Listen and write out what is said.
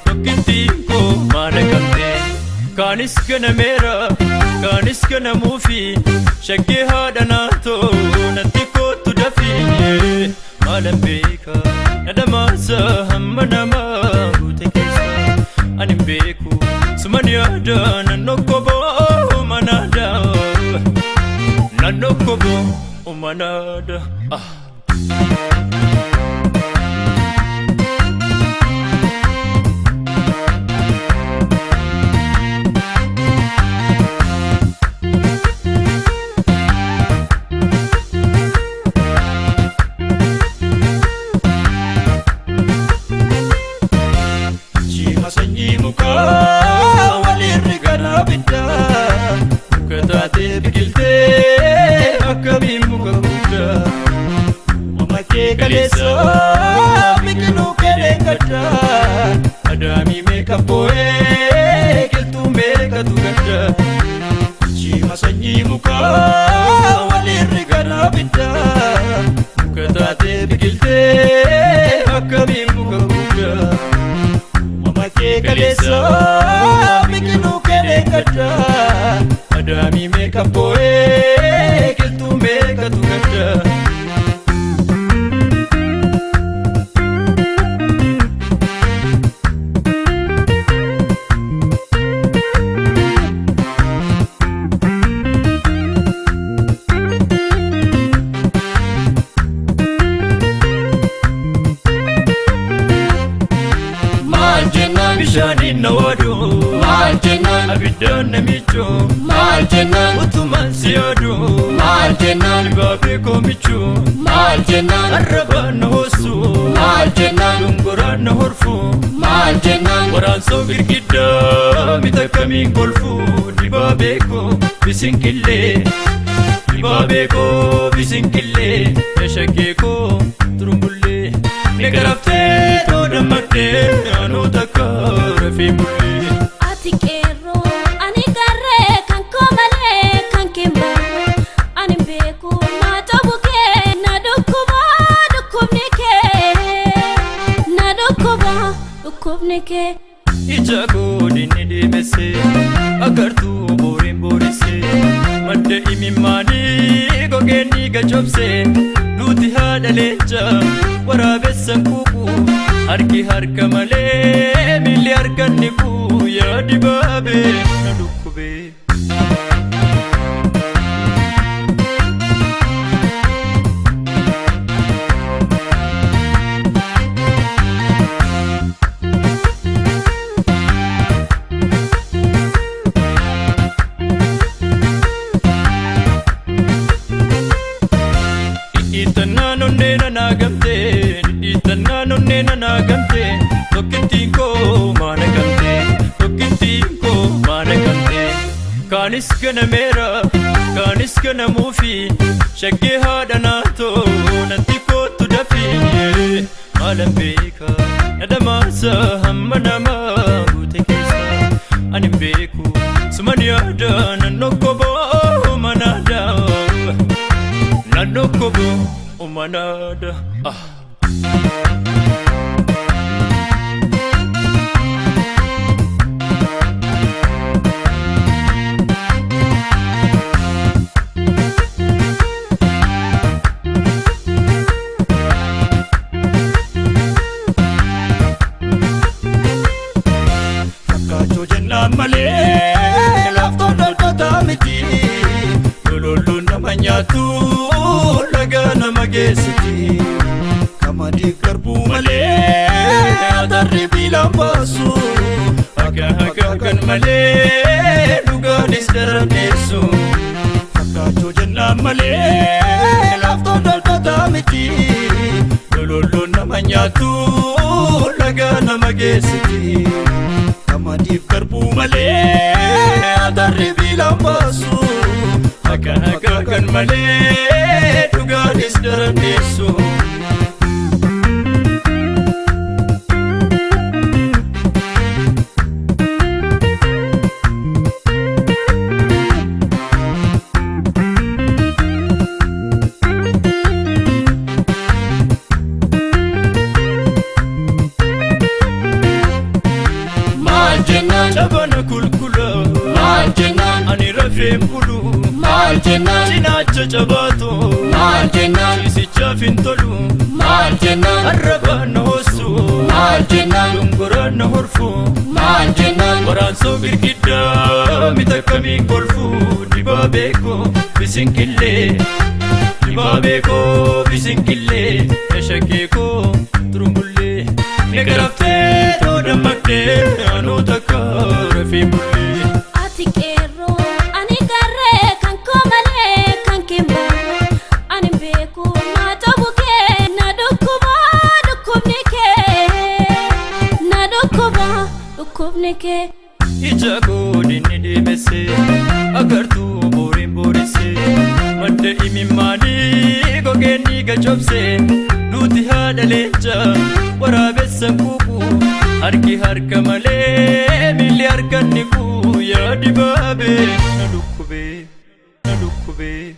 Tokkitiko mana gamte kanis kana mera kanis kana mufi shagge hada nato natiko tudafi malam beka nadama sa hamma ma utekesa anim beku sumania da nanokobo manada nanokobo manada Kalesa mikinu kerengada adami meka poe keltu meka tugada chima sanyi muka walirri gara bidda mukatate bigilte akami muka buda mama ke kalesa mikinu kerengada adami meka poe keltu meka tugada Shani nawadu maljenan abidan namicho maljenan utuman siyodu maljenan babe komicho maljenan arraban hosu maljenan dunguran horfu maljenan waran so girgidda mitakamin golfu dibabe ko bisinkille yashake ko turumbulle negarafte to damakte anu takara fi mulli ati kero ani garre kan komale kan kimba ani beku na tabuke na dukubnike ijago dinni dimese agartu borin borise madde imimani gogeni gajobse duti hada lecha warabesan kuku harki harka male milli harkan niku ya dibabe na dukube itanna nagamte tokkitiko mana gamte kanis kana mera kanis kana mufi shagge hada nato natiko tudafi malam beka nadama sa hamma ma utekesa anim beku sumania da nanokobo manada nanokobo manada Fakkacho jenna male lafto dolkota miti lololu namanyatu laga namagesiti kamadi karbu male adarri bilambasu aga kan male duganis daranesu Fakkacho jenna male lafto dolkota miti lololu namanyatu laga namagesiti Kamadi karbu male Jarri biilaan baasu Akka kan malee dhugaanis darandeessu Jabana kulkula Maal jennaan Ani rafeen bulu Maal jennaan Cinaacha jabaatu Maal jennaan Ciisichaaf hin tolu Maal jennaan Arrabaan na hoosu Maal jennaan Dongoraan na horfu Maal jennaan Waraansoo girgiddaa miidhaganii kolfu Dibaabee koo bisinkillee Dibaabee koo bisinkillee Eshakee koo turumbullee Negaraftee too dammaqdee Anuu takka rafeen bullee Ati qeerroo ani garree kan koo malee kan keen barroo ani beeku naa ta'uu kee na dhukkuba dhukkubni kee na dhukkuba dhukkubni kee Ija godinni deemesse agartuu booriin booresse madda imimmaanii gogeenni gachobse duuti haadha leenca waraabessa kuuku harki harka malee miilli harkanni kuu yaa dibaabee na dhukkubee